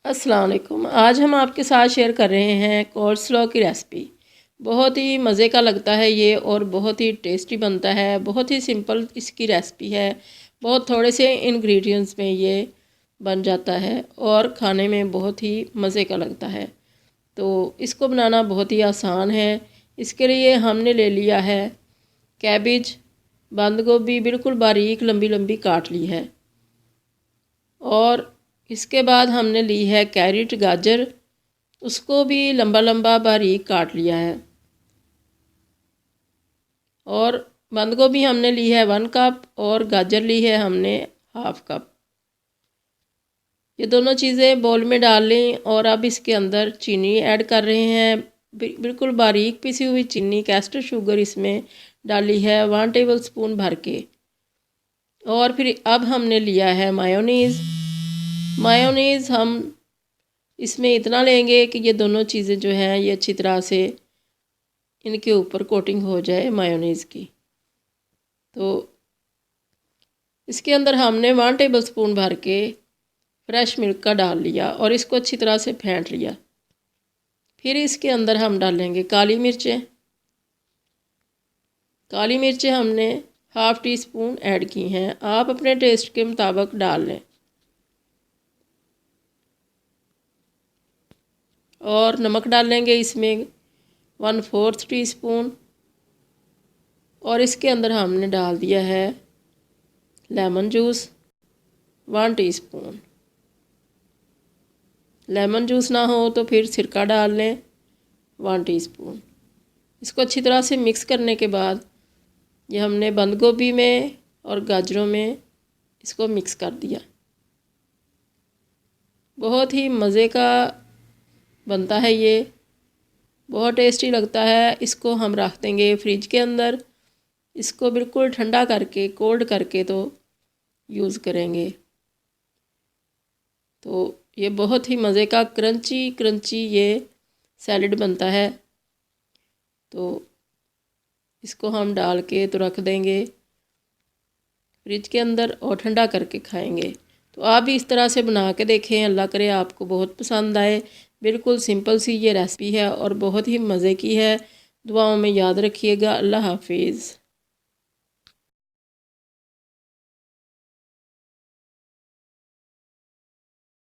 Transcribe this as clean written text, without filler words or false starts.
अस्सलाम वालेकुम। आज हम आपके साथ शेयर कर रहे हैं कोल्स्लॉ की रेसिपी। बहुत ही मज़े का लगता है ये और बहुत ही टेस्टी बनता है। बहुत ही सिंपल इसकी रेसिपी है। बहुत थोड़े से इंग्रेडिएंट्स में ये बन जाता है और खाने में बहुत ही मज़े का लगता है। तो इसको बनाना बहुत ही आसान है। इसके लिए हमने ले लिया है कैबिज, बंद गोभी बिल्कुल बारीक लंबी लंबी काट ली है। और इसके बाद हमने ली है कैरेट, गाजर, उसको भी लंबा लंबा बारीक काट लिया है। और बंद गोभी हमने ली है 1 कप और गाजर ली है हमने 1/2 कप। ये दोनों चीज़ें बोल में डाल लें और अब इसके अंदर चीनी ऐड कर रहे हैं। बिल्कुल बारीक पिसी हुई चीनी, कैस्टर शुगर इसमें डाली है 1 टेबल स्पून भर के। और फिर अब हमने लिया है मायोनीज़। मायोनीज़ हम इसमें इतना लेंगे कि ये दोनों चीज़ें जो हैं ये अच्छी तरह से इनके ऊपर कोटिंग हो जाए मायोनीज़ की। तो इसके अंदर हमने 1 टेबल स्पून भर के फ्रेश मिल्क का डाल लिया और इसको अच्छी तरह से फेंट लिया। फिर इसके अंदर हम डालेंगे काली मिर्चें। काली मिर्चें हमने 1/2 टी स्पून ऐड की हैं। आप अपने टेस्ट के मुताबिक डाल लें। और नमक डालेंगे इसमें 1/4 टी स्पून। और इसके अंदर हमने डाल दिया है lemon juice 1 teaspoon. Lemon juice ना हो तो फिर सिरका डाल लें 1 टीस्पून। इसको अच्छी तरह से मिक्स करने के बाद ये हमने बंद गोभी में और गाजरों में इसको मिक्स कर दिया। बहुत ही मज़े का बनता है ये, बहुत टेस्टी लगता है। इसको हम रख देंगे फ्रिज के अंदर। इसको बिल्कुल ठंडा करके, कोल्ड करके तो यूज़ करेंगे। तो ये बहुत ही मज़े का क्रंची क्रंची ये सैलड बनता है। तो इसको हम डाल के तो रख देंगे फ्रिज के अंदर और ठंडा करके खाएंगे। तो आप भी इस तरह से बना के देखें। अल्लाह करे आपको बहुत पसंद आए। बिल्कुल सिंपल सी ये रेसिपी है और बहुत ही मज़े की है। दुआओं में याद रखिएगा। अल्लाह हाफिज़।